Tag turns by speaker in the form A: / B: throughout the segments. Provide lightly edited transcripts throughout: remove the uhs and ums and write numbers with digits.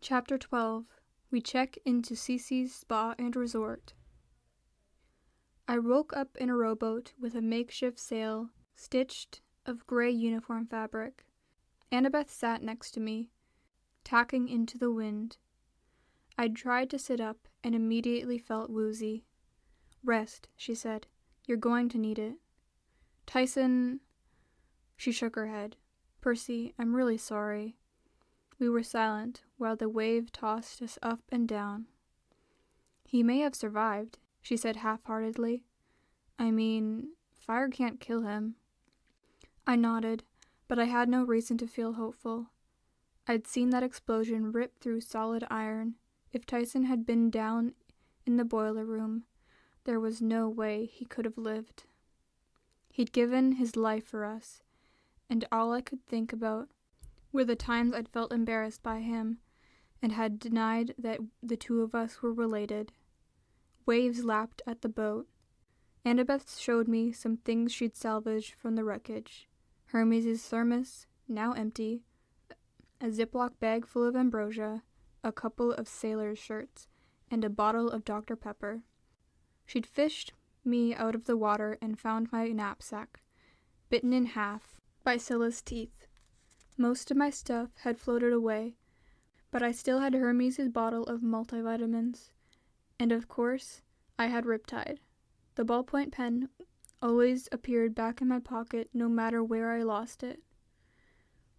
A: Chapter 12. We check into Cece's spa and resort. I woke up in a rowboat with a makeshift sail stitched of gray uniform fabric. Annabeth sat next to me, tacking into the wind. I tried to sit up and immediately felt woozy. "Rest," she said. "You're going to need it." "Tyson..." She shook her head. "Percy, I'm really sorry." We were silent while the wave tossed us up and down. "He may have survived," she said half-heartedly. "I mean, fire can't kill him." I nodded, but I had no reason to feel hopeful. I'd seen that explosion rip through solid iron. If Tyson had been down in the boiler room, there was no way he could have lived. He'd given his life for us, and all I could think about were the times I'd felt embarrassed by him and had denied that the two of us were related. Waves lapped at the boat. Annabeth showed me some things she'd salvaged from the wreckage. Hermes' thermos, now empty, a Ziploc bag full of ambrosia, a couple of sailors' shirts, and a bottle of Dr. Pepper. She'd fished me out of the water and found my knapsack, bitten in half by Scylla's teeth. Most of my stuff had floated away, but I still had Hermes' bottle of multivitamins. And of course, I had Riptide. The ballpoint pen always appeared back in my pocket no matter where I lost it.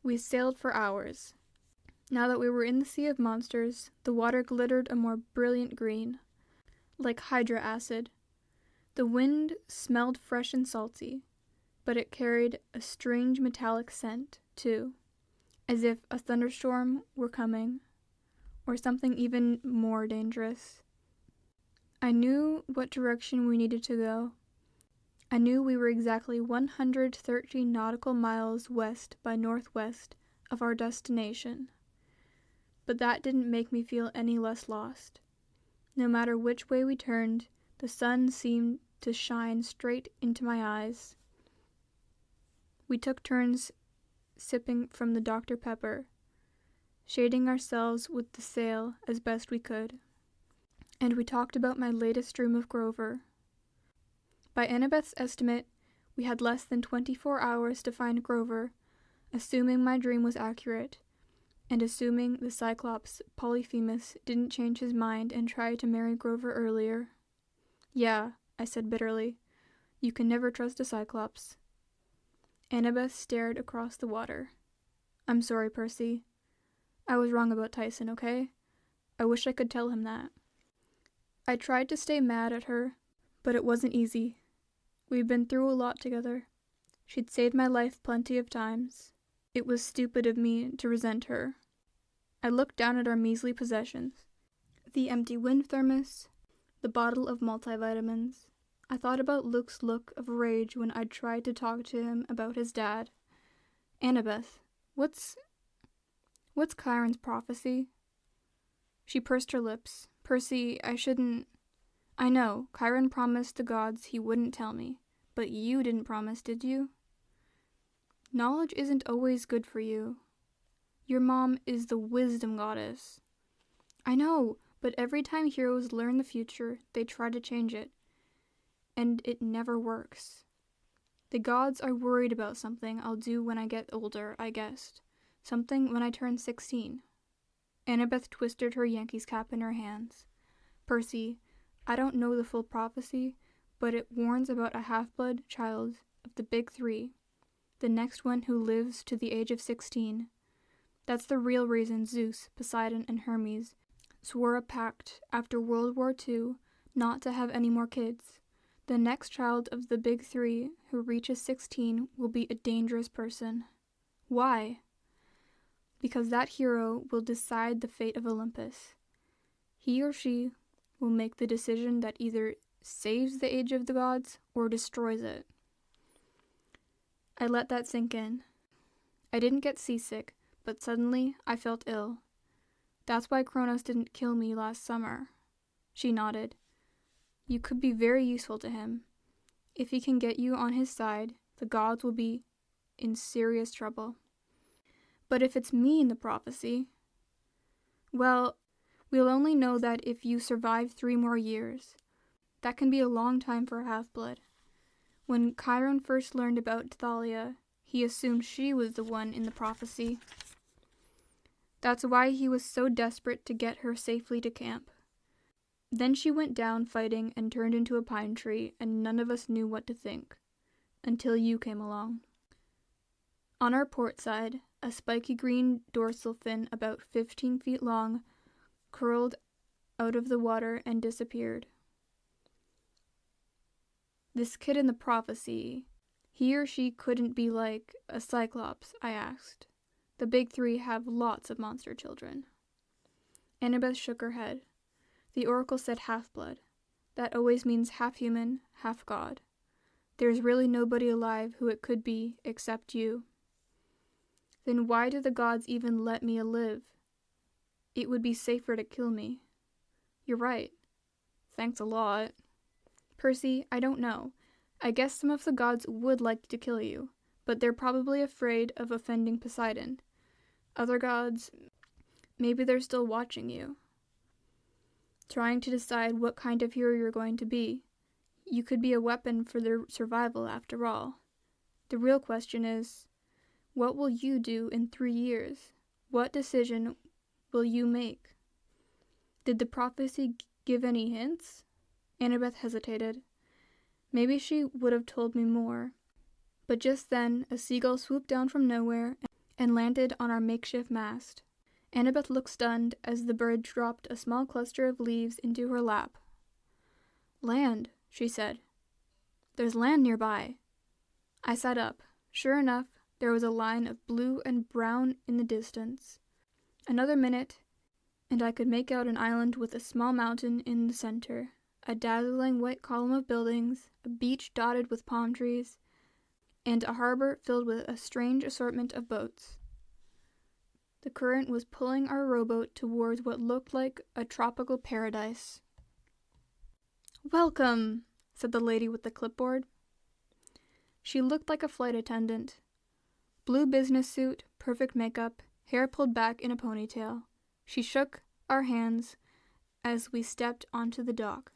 A: We sailed for hours. Now that we were in the Sea of Monsters, the water glittered a more brilliant green, like hydra acid. The wind smelled fresh and salty, but it carried a strange metallic scent, too, as if a thunderstorm were coming, or something even more dangerous. I knew what direction we needed to go. I knew we were exactly 113 nautical miles west by northwest of our destination. But that didn't make me feel any less lost. No matter which way we turned, the sun seemed to shine straight into my eyes. We took turns sipping from the Dr. Pepper, shading ourselves with the sail as best we could. And we talked about my latest dream of Grover. By Annabeth's estimate, we had less than 24 hours to find Grover, assuming my dream was accurate, and assuming the Cyclops Polyphemus didn't change his mind and try to marry Grover earlier. "Yeah," I said bitterly. "You can never trust a Cyclops." Annabeth stared across the water. "I'm sorry, Percy. I was wrong about Tyson, okay? I wish I could tell him that." I tried to stay mad at her, but it wasn't easy. We'd been through a lot together. She'd saved my life plenty of times. It was stupid of me to resent her. I looked down at our measly possessions. The empty wind thermos, the bottle of multivitamins. I thought about Luke's look of rage when I'd tried to talk to him about his dad. "Annabeth, what's Chiron's prophecy?" She pursed her lips. "Percy, I know, Chiron promised the gods he wouldn't tell me, but you didn't promise, did you? Knowledge isn't always good for you. Your mom is the wisdom goddess." "I know, but every time heroes learn the future, they try to change it. And it never works. The gods are worried about something I'll do when I get older, I guessed. Something when I turn 16. Annabeth twisted her Yankees cap in her hands. "Percy, I don't know the full prophecy, but it warns about a half-blood child of the big three, the next one who lives to the age of 16. That's the real reason Zeus, Poseidon, and Hermes swore a pact after World War II not to have any more kids. The next child of the big three who reaches 16 will be a dangerous person." "Why?" "Because that hero will decide the fate of Olympus. He or she will make the decision that either saves the age of the gods or destroys it." I let that sink in. I didn't get seasick, but suddenly I felt ill. "That's why Kronos didn't kill me last summer." She nodded. "You could be very useful to him. If he can get you on his side, the gods will be in serious trouble. But if it's me in the prophecy..." Well, we'll only know that if you survive 3 more years. That can be a long time for a half-blood. When Chiron first learned about Thalia, he assumed she was the one in the prophecy. That's why he was so desperate to get her safely to camp. Then she went down fighting and turned into a pine tree, and none of us knew what to think. Until you came along. On our port side, a spiky green dorsal fin about 15 feet long curled out of the water and disappeared. This kid in the prophecy, he or she couldn't be like a cyclops, I asked. The big 3 have lots of monster children. Annabeth shook her head. The oracle said half-blood. That always means half human, half god. There's really nobody alive who it could be except you. Then why do the gods even let me live? It would be safer to kill me. You're right. Thanks a lot. Percy, I don't know. I guess some of the gods would like to kill you, but they're probably afraid of offending Poseidon. Other gods, maybe they're still watching you, trying to decide what kind of hero you're going to be. You could be a weapon for their survival after all. The real question is, what will you do in 3 years? What decision will you make? Did the prophecy give any hints? Annabeth hesitated. Maybe she would have told me more. But just then, a seagull swooped down from nowhere and landed on our makeshift mast. Annabeth looked stunned as the bird dropped a small cluster of leaves into her lap. Land, she said. There's land nearby. I sat up. Sure enough, there was a line of blue and brown in the distance. Another minute, and I could make out an island with a small mountain in the center, a dazzling white column of buildings, a beach dotted with palm trees, and a harbor filled with a strange assortment of boats. The current was pulling our rowboat towards what looked like a tropical paradise. Welcome, said the lady with the clipboard. She looked like a flight attendant. Blue business suit, perfect makeup, hair pulled back in a ponytail. She shook our hands as we stepped onto the dock.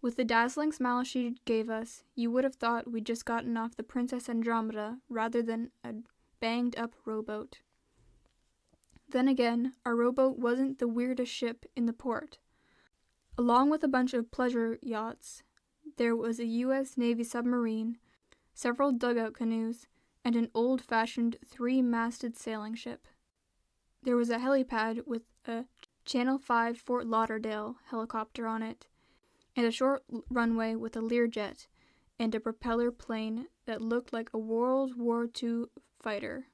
A: With the dazzling smile she gave us, you would have thought we'd just gotten off the Princess Andromeda rather than a banged-up rowboat. Then again, our rowboat wasn't the weirdest ship in the port. Along with a bunch of pleasure yachts, there was a U.S. Navy submarine, several dugout canoes, and an old-fashioned 3-masted sailing ship. There was a helipad with a Channel 5 Fort Lauderdale helicopter on it, and a short runway with a Learjet and a propeller plane that looked like a World War II fighter.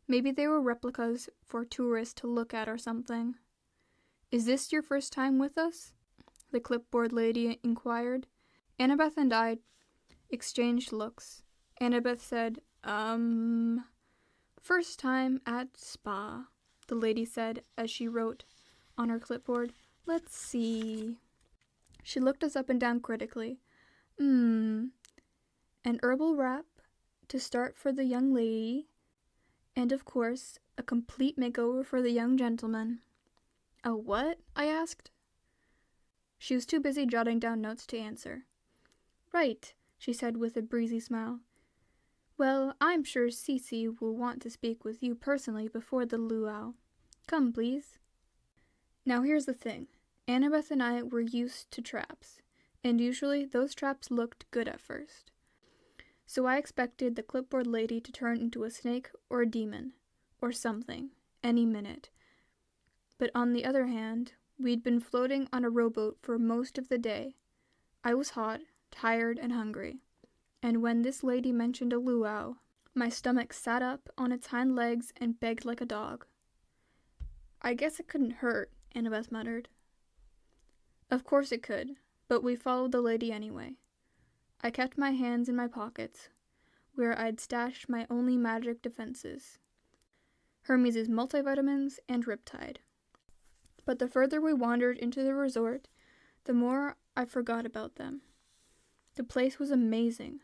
A: Maybe they were replicas for tourists to look at or something. Is this your first time with us? The clipboard lady inquired. Annabeth and I exchanged looks. Annabeth said, first time at spa, the lady said as she wrote on her clipboard. Let's see. She looked us up and down critically. An herbal wrap to start for the young lady, and of course, a complete makeover for the young gentleman. A what? I asked. She was too busy jotting down notes to answer. Right, she said with a breezy smile. Well, I'm sure Cece will want to speak with you personally before the luau. Come, please. Now here's the thing. Annabeth and I were used to traps, and usually those traps looked good at first. So I expected the clipboard lady to turn into a snake or a demon, or something, any minute. But on the other hand, we'd been floating on a rowboat for most of the day. I was hot, tired, and hungry, and when this lady mentioned a luau, my stomach sat up on its hind legs and begged like a dog. I guess it couldn't hurt, Annabeth muttered. Of course it could, but we followed the lady anyway. I kept my hands in my pockets, where I'd stashed my only magic defenses, Hermes' multivitamins and Riptide. But the further we wandered into the resort, the more I forgot about them. The place was amazing.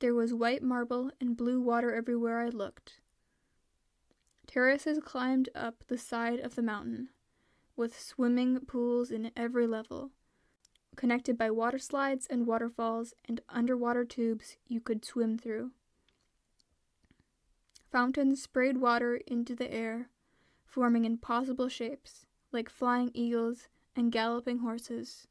A: There was white marble and blue water everywhere I looked. Terraces climbed up the side of the mountain. with swimming pools in every level, connected by water slides and waterfalls and underwater tubes you could swim through. Fountains sprayed water into the air, forming impossible shapes, like flying eagles and galloping horses.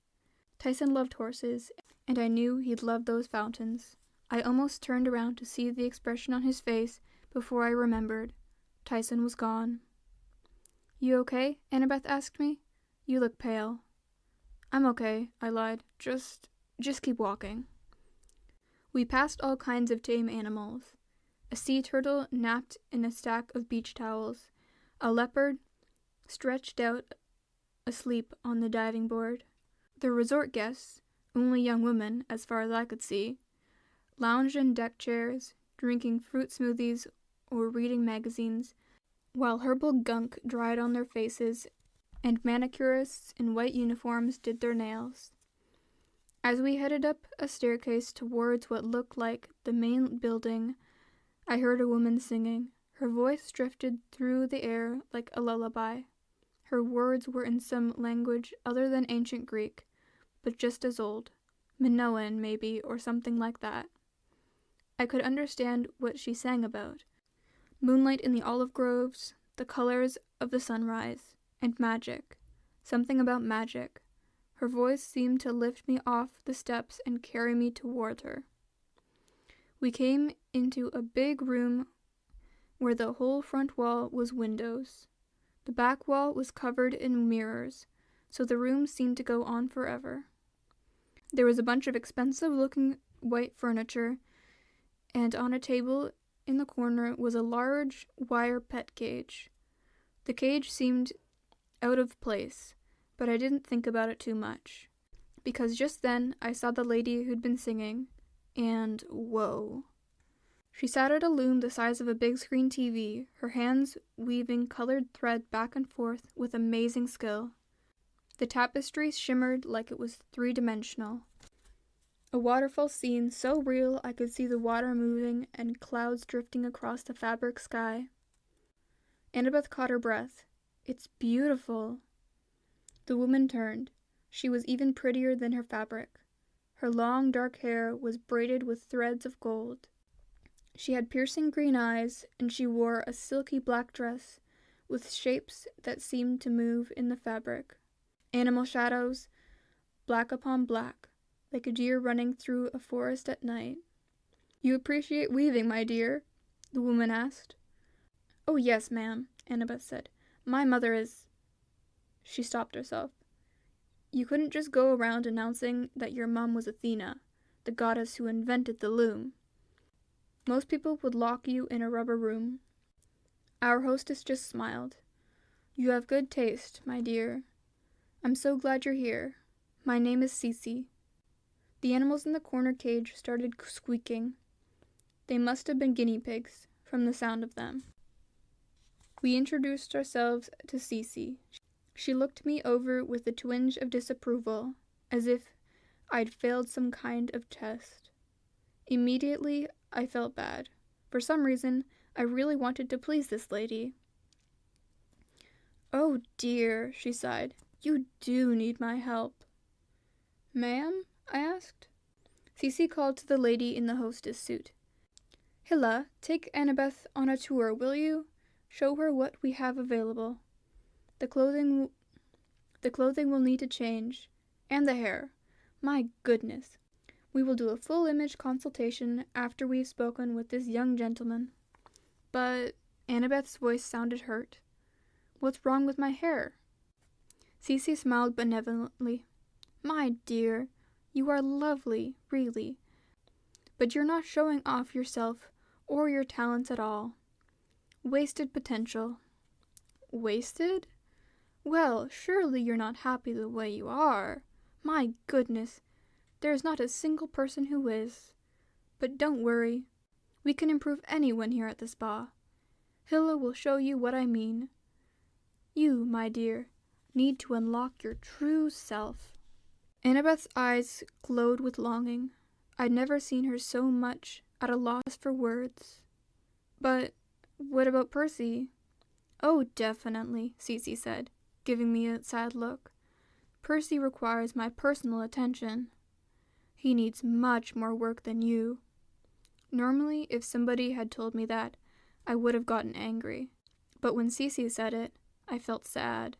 A: Tyson loved horses, and I knew he'd love those fountains. I almost turned around to see the expression on his face before I remembered. Tyson was gone. "You okay?" Annabeth asked me. "You look pale." "I'm okay," I lied. Just keep walking." We passed all kinds of tame animals. A sea turtle napped in a stack of beach towels. A leopard stretched out asleep on the diving board. The resort guests, only young women as far as I could see, lounged in deck chairs, drinking fruit smoothies or reading magazines, while herbal gunk dried on their faces and manicurists in white uniforms did their nails. As we headed up a staircase towards what looked like the main building, I heard a woman singing. Her voice drifted through the air like a lullaby. Her words were in some language other than ancient Greek, but just as old. Minoan, maybe, or something like that. I could understand what she sang about. Moonlight in the olive groves, the colors of the sunrise, and magic. Something about magic. Her voice seemed to lift me off the steps and carry me toward her. We came into a big room where the whole front wall was windows. The back wall was covered in mirrors, so the room seemed to go on forever. There was a bunch of expensive-looking white furniture, and on a table in the corner was a large wire pet cage. The cage seemed out of place, but I didn't think about it too much, because just then I saw the lady who'd been singing, and whoa. She sat at a loom the size of a big screen TV, her hands weaving colored thread back and forth with amazing skill. The tapestry shimmered like it was three-dimensional. A waterfall scene so real I could see the water moving and clouds drifting across the fabric sky. Annabeth caught her breath. "It's beautiful." The woman turned. She was even prettier than her fabric. Her long, dark hair was braided with threads of gold. She had piercing green eyes, and she wore a silky black dress with shapes that seemed to move in the fabric. Animal shadows, black upon black, like a deer running through a forest at night. "You appreciate weaving, my dear?" the woman asked. "Oh yes, ma'am," Annabeth said. "My mother is—" She stopped herself. "You couldn't just go around announcing that your mom was Athena, the goddess who invented the loom. Most people would lock you in a rubber room." Our hostess just smiled. "You have good taste, my dear. I'm so glad you're here. My name is Cece." The animals in the corner cage started squeaking. They must have been guinea pigs, from the sound of them. We introduced ourselves to Cece. She looked me over with a twinge of disapproval, as if I'd failed some kind of test. Immediately, I felt bad. For some reason, I really wanted to please this lady. "Oh dear," she sighed. "You do need my help." "Ma'am?" I asked. Cece called to the lady in the hostess suit. "Hilla, take Annabeth on a tour, will you? Show her what we have available. The clothing will need to change. And the hair. My goodness. We will do a full image consultation after we've spoken with this young gentleman." "But," Annabeth's voice sounded hurt. "What's wrong with my hair?" Cece smiled benevolently. "My dear, you are lovely, really. But you're not showing off yourself or your talents at all. Wasted potential." "Wasted? Well, surely you're not happy the way you are. My goodness, there's not a single person who is. But don't worry. We can improve anyone here at the spa. Hilla will show you what I mean. You, my dear, need to unlock your true self." Annabeth's eyes glowed with longing. I'd never seen her so much at a loss for words. "But what about Percy?" "Oh, definitely," Cece said. giving me a sad look. Percy requires my personal attention. He needs much more work than you. Normally, if somebody had told me that, I would have gotten angry. But when Cece said it, I felt sad.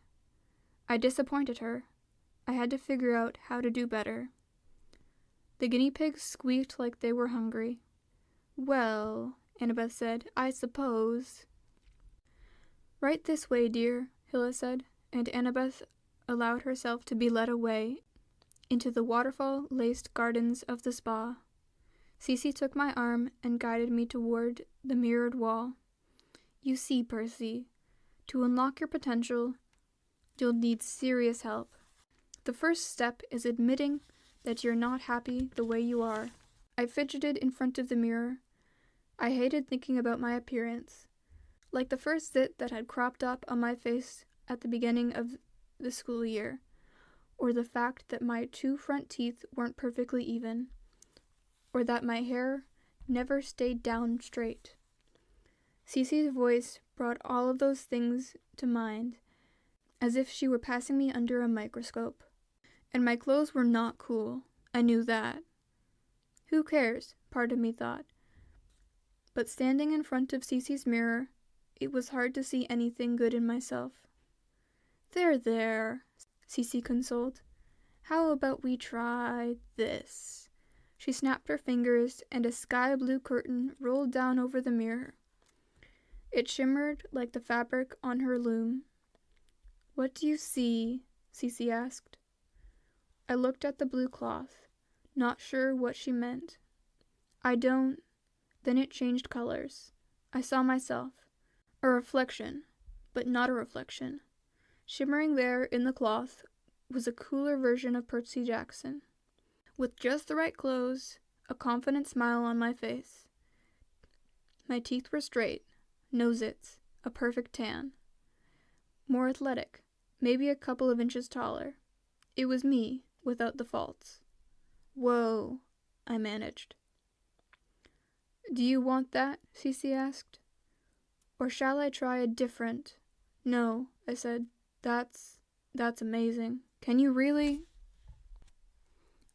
A: I disappointed her. I had to figure out how to do better. The guinea pigs squeaked like they were hungry. "Well," Annabeth said, "I suppose." "Right this way, dear," Hilla said, and Annabeth allowed herself to be led away into the waterfall-laced gardens of the spa. Cece took my arm and guided me toward the mirrored wall. "You see, Percy, to unlock your potential, you'll need serious help. The first step is admitting that you're not happy the way you are." I fidgeted in front of the mirror. I hated thinking about my appearance, like the first zit that had cropped up on my face at the beginning of the school year, or the fact that my 2 front teeth weren't perfectly even, or that my hair never stayed down straight. Cece's voice brought all of those things to mind, as if she were passing me under a microscope. And my clothes were not cool. I knew that. Who cares, part of me thought. But standing in front of Cece's mirror, it was hard to see anything good in myself. There, Cece consoled. "How about we try this?" She snapped her fingers, and a sky-blue curtain rolled down over the mirror. It shimmered like the fabric on her loom. "What do you see?" Cece asked. I looked at the blue cloth, not sure what she meant. "I don't..." Then it changed colors. I saw myself. A reflection, but not a reflection. Shimmering there in the cloth was a cooler version of Percy Jackson, with just the right clothes, a confident smile on my face. My teeth were straight, no zits, a perfect tan. More athletic, maybe a couple of inches taller. It was me, without the faults. "Whoa," I managed. "Do you want that?" Cece asked. "Or shall I try a different..." "No," I said. That's amazing. Can you really?"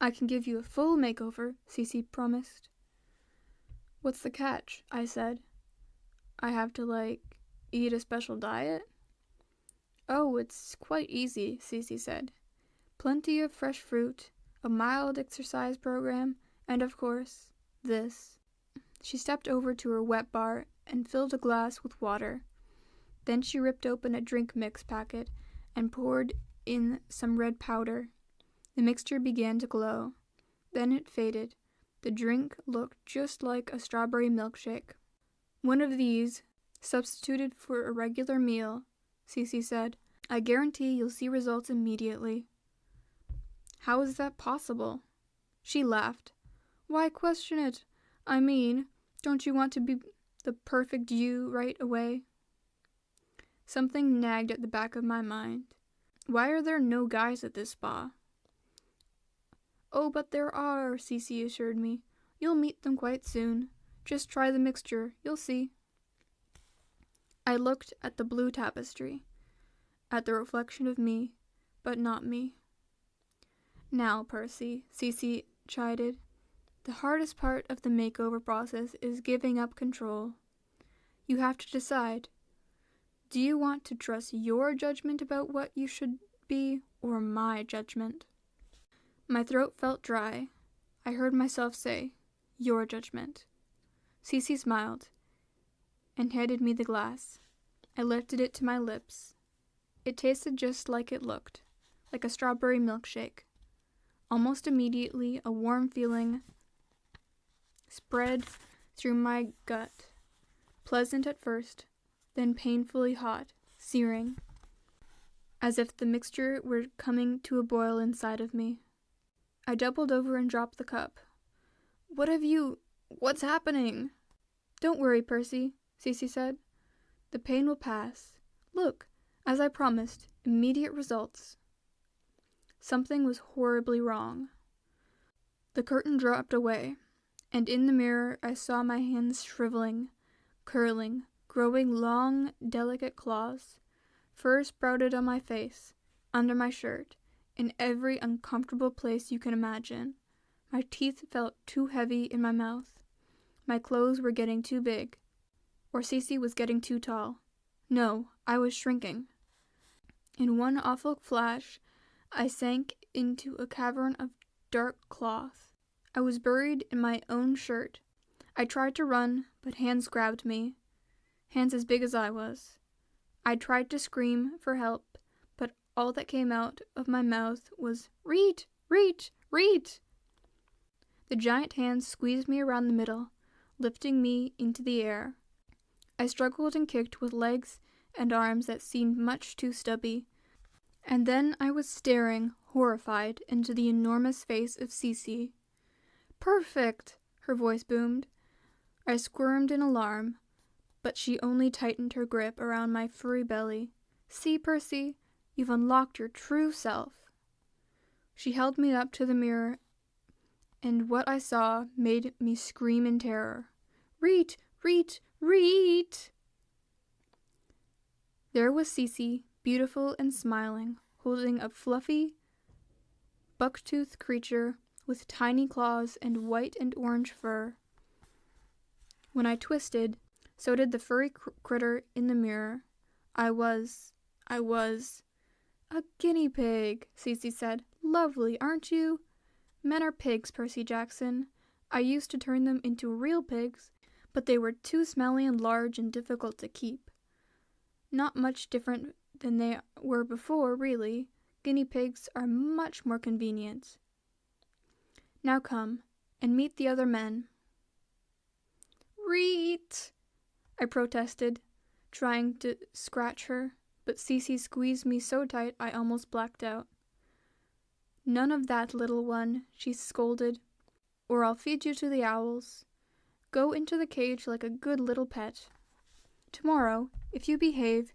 A: "I can give you a full makeover," Cece promised. "What's the catch?" I said. "I have to, eat a special diet?" "Oh, it's quite easy," Cece said. "Plenty of fresh fruit, a mild exercise program, and of course, this." She stepped over to her wet bar and filled a glass with water. Then she ripped open a drink mix packet and poured in some red powder. The mixture began to glow. Then it faded. The drink looked just like a strawberry milkshake. "One of these, substituted for a regular meal," Cece said. "I guarantee you'll see results immediately." "How is that possible?" She laughed. "Why question it? I mean, don't you want to be the perfect you right away?" Something nagged at the back of my mind. Why are there no guys at this spa? "Oh, but there are," Cece assured me. "You'll meet them quite soon. Just try the mixture, you'll see." I looked at the blue tapestry, at the reflection of me, but not me. "Now, Percy," Cece chided, "the hardest part of the makeover process is giving up control. You have to decide. Do you want to trust your judgment about what you should be, or my judgment?" My throat felt dry. I heard myself say, "Your judgment." Cece smiled and handed me the glass. I lifted it to my lips. It tasted just like it looked, like a strawberry milkshake. Almost immediately, a warm feeling spread through my gut, pleasant at first, then painfully hot, searing, as if the mixture were coming to a boil inside of me. I doubled over and dropped the cup. What's happening?" "Don't worry, Percy," Cece said. "The pain will pass. Look, as I promised, immediate results." Something was horribly wrong. The curtain dropped away, and in the mirror I saw my hands shriveling, curling, growing long, delicate claws, Fur sprouted on my face, under my shirt, in every uncomfortable place you can imagine. My teeth felt too heavy in my mouth. My clothes were getting too big. Or Cece was getting too tall. No, I was shrinking. In one awful flash, I sank into a cavern of dark cloth. I was buried in my own shirt. I tried to run, but hands grabbed me. Hands as big as I was. I tried to scream for help, but all that came out of my mouth was, "Reet! Reet! Reet!" The giant hands squeezed me around the middle, lifting me into the air. I struggled and kicked with legs and arms that seemed much too stubby, and then I was staring, horrified, into the enormous face of Cece. "Perfect!" her voice boomed. I squirmed in alarm, but she only tightened her grip around my furry belly. "See, Percy, you've unlocked your true self." She held me up to the mirror, and what I saw made me scream in terror. "Reet! Reet! Reet!" There was Cece, beautiful and smiling, holding a fluffy, buck-toothed creature with tiny claws and white and orange fur. When I twisted, so did the furry critter in the mirror. I was a guinea pig, Cece said. "Lovely, aren't you?" "Men are pigs, Percy Jackson. I used to turn them into real pigs, but they were too smelly and large and difficult to keep. Not much different than they were before, really. Guinea pigs are much more convenient. Now come, and meet the other men." "Reet!" I protested, trying to scratch her, but Cece squeezed me so tight I almost blacked out. "None of that, little one," she scolded, "or I'll feed you to the owls. Go into the cage like a good little pet. Tomorrow, if you behave,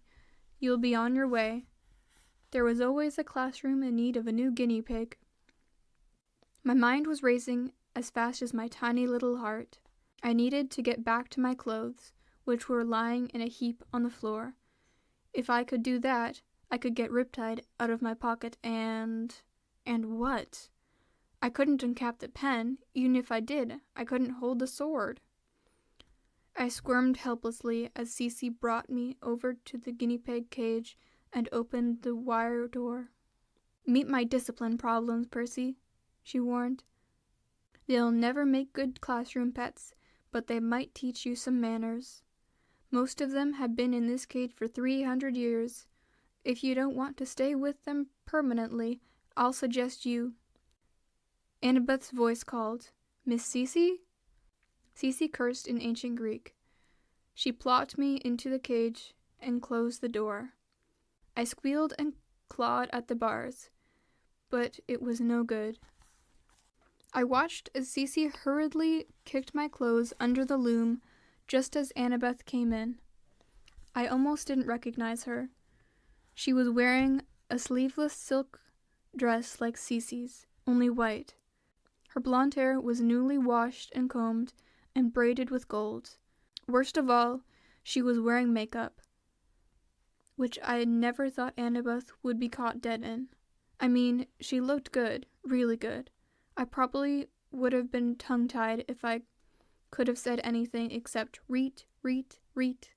A: you'll be on your way. There was always a classroom in need of a new guinea pig." My mind was racing as fast as my tiny little heart. I needed to get back to my clothes, which were lying in a heap on the floor. If I could do that, I could get Riptide out of my pocket and what? I couldn't uncap the pen. Even if I did, I couldn't hold the sword. I squirmed helplessly as Cece brought me over to the guinea pig cage and opened the wire door. "Meet my discipline problems, Percy," she warned. "They'll never make good classroom pets, but they might teach you some manners. Most of them have been in this cage for 300 years. If you don't want to stay with them permanently, I'll suggest you—" Annabeth's voice called, "Miss Cece?" Cece cursed in ancient Greek. She plopped me into the cage and closed the door. I squealed and clawed at the bars, but it was no good. I watched as Cece hurriedly kicked my clothes under the loom just as Annabeth came in. I almost didn't recognize her. She was wearing a sleeveless silk dress like Cece's, only white. Her blonde hair was newly washed and combed and braided with gold. Worst of all, she was wearing makeup, which I never thought Annabeth would be caught dead in. I mean, she looked good, really good. I probably would have been tongue-tied if I could have said anything except "reet, reet, reet."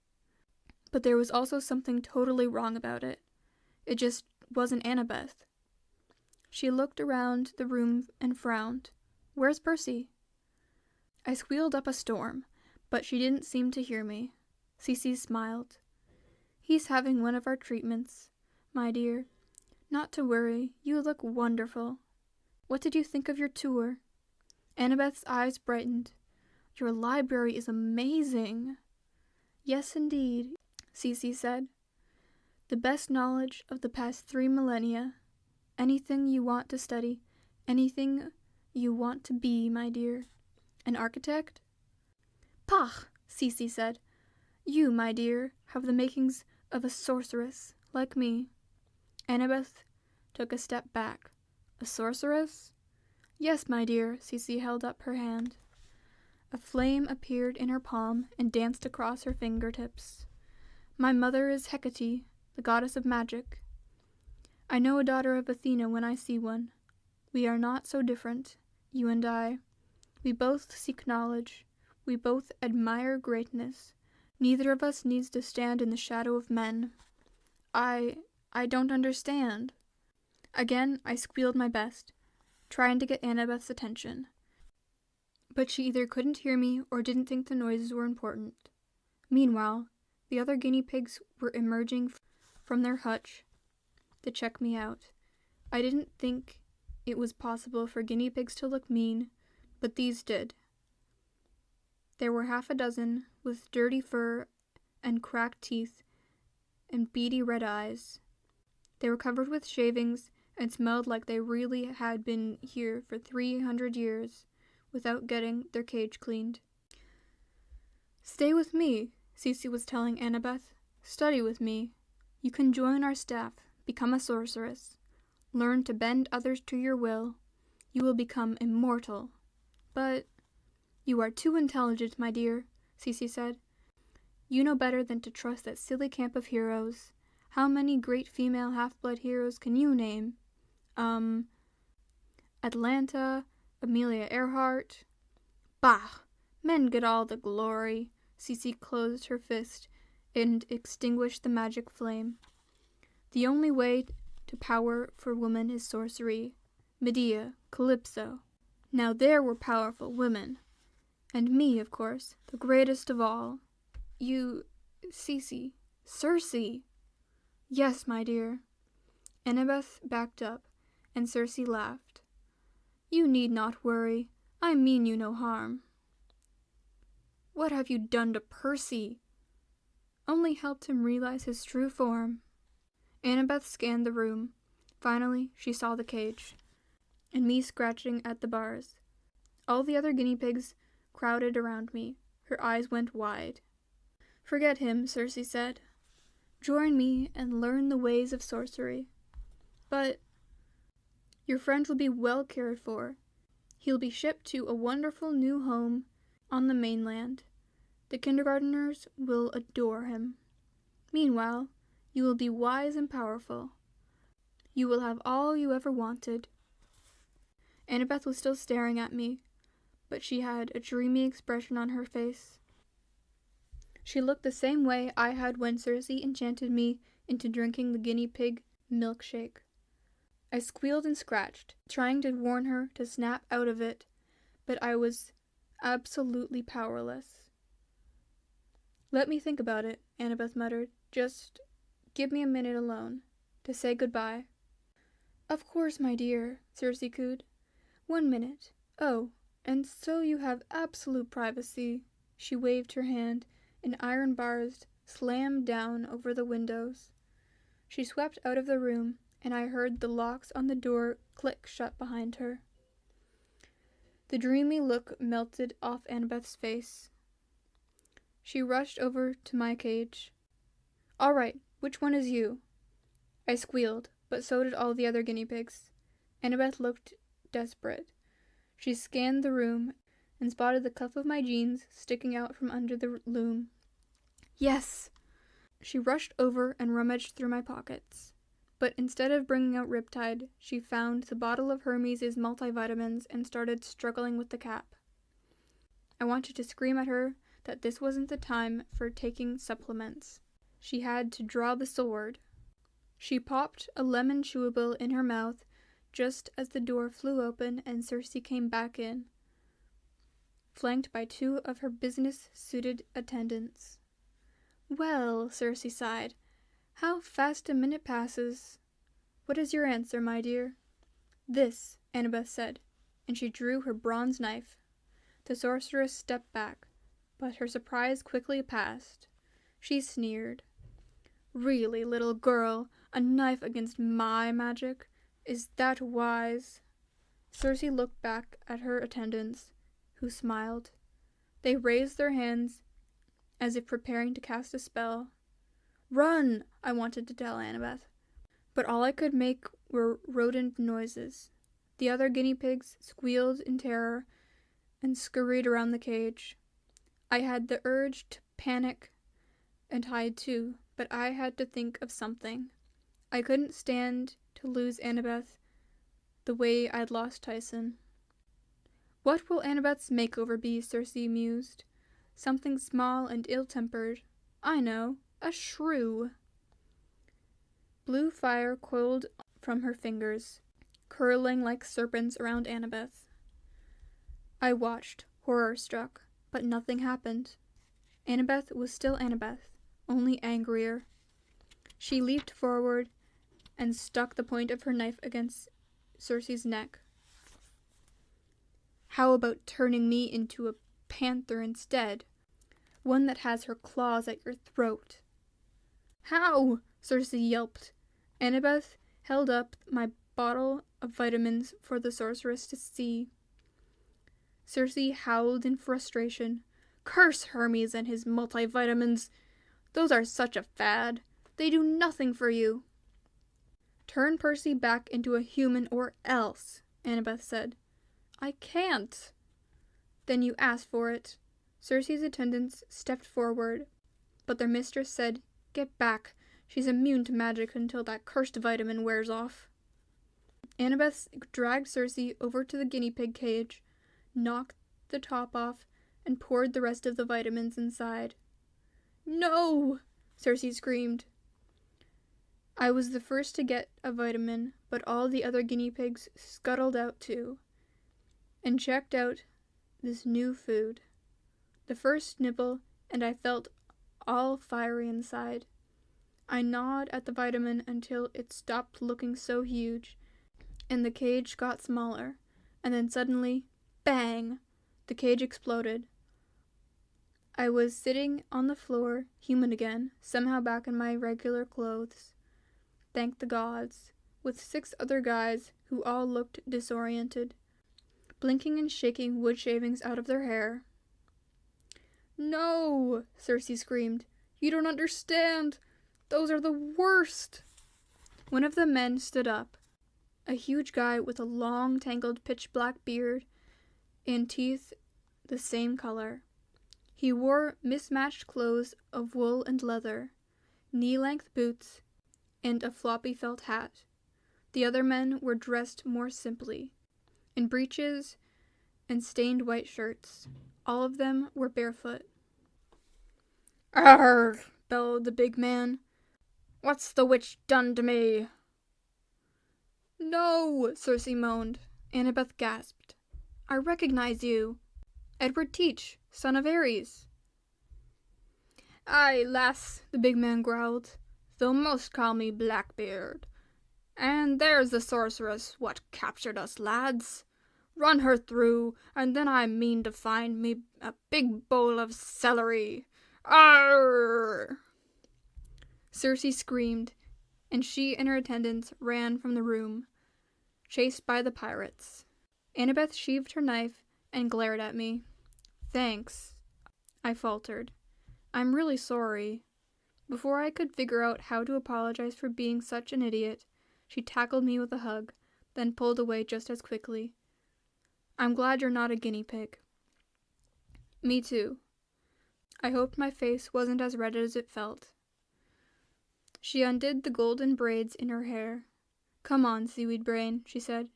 A: But there was also something totally wrong about it. It just wasn't Annabeth. She looked around the room and frowned. "Where's Percy?" I squealed up a storm, but she didn't seem to hear me. Cece smiled. "He's having one of our treatments, my dear. Not to worry, you look wonderful. What did you think of your tour?" Annabeth's eyes brightened. "Your library is amazing." "Yes, indeed," Cece said. "The best knowledge of the past 3 millennia. Anything you want to study, anything you want to be, my dear. An architect?" "Pah!" Cece said. "You, my dear, have the makings of a sorceress, like me." Annabeth took a step back. "A sorceress?" "Yes, my dear." Cece held up her hand. A flame appeared in her palm and danced across her fingertips. "My mother is Hecate, the goddess of magic. I know a daughter of Athena when I see one. We are not so different, you and I. We both seek knowledge. We both admire greatness. Neither of us needs to stand in the shadow of men. I don't understand. Again, I squealed my best, trying to get Annabeth's attention. But she either couldn't hear me or didn't think the noises were important. Meanwhile, the other guinea pigs were emerging from their hutch to check me out. I didn't think it was possible for guinea pigs to look mean, but these did. There were half a dozen, with dirty fur and cracked teeth and beady red eyes. They were covered with shavings and smelled like they really had been here for 300 years without getting their cage cleaned. "Stay with me," Cece was telling Annabeth. "Study with me. You can join our staff, become a sorceress, learn to bend others to your will. You will become immortal. But you are too intelligent, my dear," Cece said. "You know better than to trust that silly camp of heroes. How many great female half-blood heroes can you name? Atlanta, Amelia Earhart." "Bah! Men get all the glory." Cece closed her fist and extinguished the magic flame. "The only way to power for woman is sorcery. Medea, Calypso. Now there were powerful women. And me, of course, the greatest of all. You, Cece, Circe." "Yes, my dear." Annabeth backed up, and Circe laughed. "You need not worry. I mean you no harm." "What have you done to Percy?" "Only helped him realize his true form." Annabeth scanned the room. Finally, she saw the cage, and me scratching at the bars. All the other guinea pigs crowded around me. Her eyes went wide. "Forget him," Circe said. "Join me and learn the ways of sorcery. But your friend will be well cared for. He'll be shipped to a wonderful new home on the mainland. The kindergartners will adore him. Meanwhile, you will be wise and powerful. You will have all you ever wanted." Annabeth was still staring at me, but she had a dreamy expression on her face. She looked the same way I had when Circe enchanted me into drinking the guinea pig milkshake. I squealed and scratched, trying to warn her to snap out of it, but I was absolutely powerless. "Let me think about it," Annabeth muttered. "Just give me a minute alone to say goodbye." "Of course, my dear," Circe cooed. "1 minute. Oh, and so you have absolute privacy." She waved her hand, and iron bars slammed down over the windows. She swept out of the room, and I heard the locks on the door click shut behind her. The dreamy look melted off Annabeth's face. She rushed over to my cage. "All right, which one is you?" I squealed, but so did all the other guinea pigs. Annabeth looked desperate. She scanned the room and spotted the cuff of my jeans sticking out from under the loom. "Yes!" She rushed over and rummaged through my pockets. But instead of bringing out Riptide, she found the bottle of Hermes' multivitamins and started struggling with the cap. I wanted to scream at her that this wasn't the time for taking supplements. She had to draw the sword. She popped a lemon chewable in her mouth just as the door flew open and Circe came back in, flanked by 2 of her business-suited attendants. "Well," Circe sighed, "how fast a minute passes. What is your answer, my dear?" "This," Annabeth said, and she drew her bronze knife. The sorceress stepped back, but her surprise quickly passed. She sneered. "Really, little girl, a knife against my magic? Is that wise?" Circe looked back at her attendants, who smiled. They raised their hands as if preparing to cast a spell. "Run!" I wanted to tell Annabeth, but all I could make were rodent noises. The other guinea pigs squealed in terror and scurried around the cage. I had the urge to panic and hide too, but I had to think of something. I couldn't stand to lose Annabeth the way I'd lost Tyson. What will Annabeth's makeover be? Cersei mused. Something small and ill-tempered. I know, a shrew. Blue fire coiled from her fingers, curling like serpents around Annabeth. I watched, horror-struck, but nothing happened. Annabeth was still Annabeth, only angrier. She leaped forward and stuck the point of her knife against Cersei's neck. How about turning me into a panther instead? One that has her claws at your throat. How? Cersei yelped. Annabeth held up my bottle of vitamins for the sorceress to see. Cersei howled in frustration. Curse Hermes and his multivitamins! Those are such a fad. They do nothing for you. Turn Percy back into a human or else, Annabeth said. I can't. Then you asked for it. Cersei's attendants stepped forward, but their mistress said, Get back. She's immune to magic until that cursed vitamin wears off. Annabeth dragged Cersei over to the guinea pig cage, knocked the top off, and poured the rest of the vitamins inside. No! Cersei screamed. I was the first to get a vitamin, but all the other guinea pigs scuttled out too, and checked out this new food. The first nibble, and I felt all fiery inside. I gnawed at the vitamin until it stopped looking so huge, and the cage got smaller, and then suddenly, bang! The cage exploded. I was sitting on the floor, human again, somehow back in my regular clothes. Thank the gods, with 6 other guys who all looked disoriented, blinking and shaking wood shavings out of their hair. No! Cersei screamed. You don't understand! Those are the worst! One of the men stood up, a huge guy with a long, tangled, pitch-black beard and teeth the same color. He wore mismatched clothes of wool and leather, knee-length boots, and a floppy felt hat. The other men were dressed more simply, in breeches and stained white shirts. All of them were barefoot. Arrgh! Bellowed the big man. What's the witch done to me? No! Cersei moaned. Annabeth gasped. I recognize you. Edward Teach, son of Ares. Aye, lass, the big man growled. They'll most call me Blackbeard. And there's the sorceress what captured us, lads. Run her through, and then I mean to find me a big bowl of celery. Arrgh! Cersei screamed, and she and her attendants ran from the room, chased by the pirates. Annabeth sheathed her knife and glared at me. Thanks, I faltered. I'm really sorry. Before I could figure out how to apologize for being such an idiot, she tackled me with a hug, then pulled away just as quickly. I'm glad you're not a guinea pig. Me too. I hoped my face wasn't as red as it felt. She undid the golden braids in her hair. Come on, seaweed brain, she said.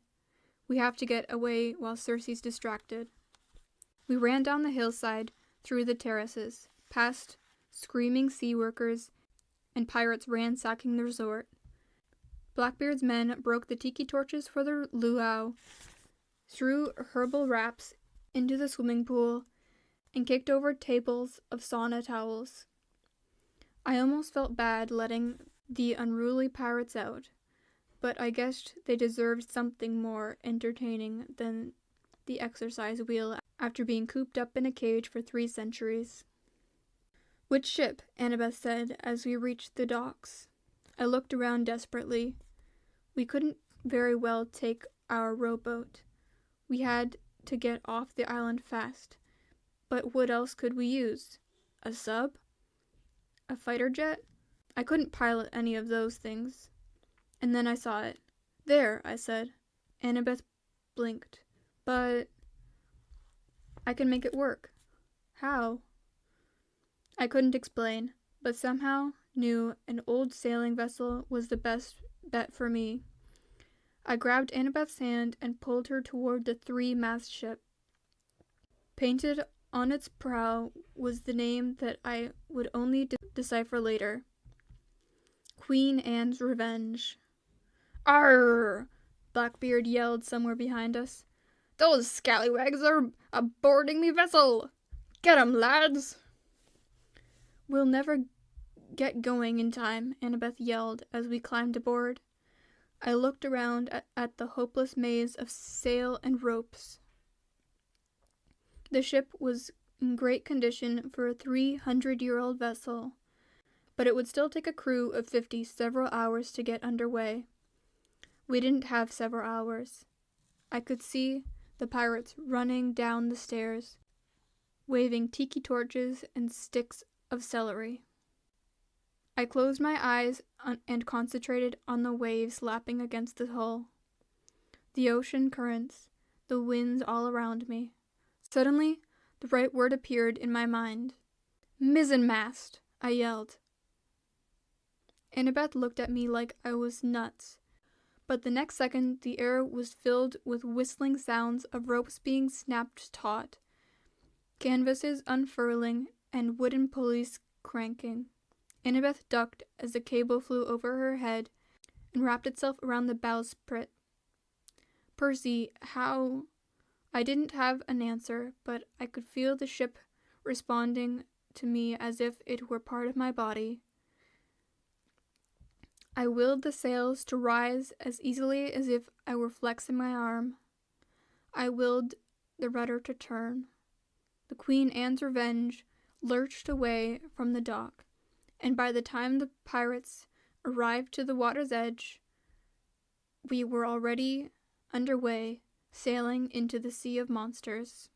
A: We have to get away while Cersei's distracted. We ran down the hillside, through the terraces, past screaming sea workers and pirates ransacking the resort. Blackbeard's men broke the tiki torches for the luau, threw herbal wraps into the swimming pool, and kicked over tables of sauna towels. I almost felt bad letting the unruly pirates out, but I guessed they deserved something more entertaining than the exercise wheel after being cooped up in a cage for 3 centuries. Which ship? Annabeth said as we reached the docks. I looked around desperately. We couldn't very well take our rowboat. We had to get off the island fast. But what else could we use? A sub? A fighter jet? I couldn't pilot any of those things. And then I saw it. There, I said. Annabeth blinked. But I can make it work. How? I couldn't explain, but somehow, knew an old sailing vessel was the best bet for me. I grabbed Annabeth's hand and pulled her toward the three-mast ship. Painted on its prow was the name that I would only decipher later. Queen Anne's Revenge. "Arr!" Blackbeard yelled somewhere behind us. "Those scallywags are boarding the vessel! Get 'em, lads!" "We'll never get going in time," Annabeth yelled as we climbed aboard. I looked around at the hopeless maze of sail and ropes. The ship was in great condition for a 300-year-old vessel, but it would still take a crew of 50 several hours to get underway. We didn't have several hours. I could see the pirates running down the stairs, waving tiki torches and sticks of celery. I closed my eyes and concentrated on the waves lapping against the hull, the ocean currents, the winds all around me. Suddenly, the right word appeared in my mind. "Mizzenmast!" I yelled. Annabeth looked at me like I was nuts, but the next second the air was filled with whistling sounds of ropes being snapped taut, canvases unfurling, and wooden pulleys cranking. Annabeth ducked as the cable flew over her head and wrapped itself around the bowsprit. "Percy, how—" I didn't have an answer, but I could feel the ship responding to me as if it were part of my body. I willed the sails to rise as easily as if I were flexing my arm. I willed the rudder to turn. The Queen Anne's Revenge lurched away from the dock, and by the time the pirates arrived to the water's edge, we were already underway, sailing into the sea of monsters.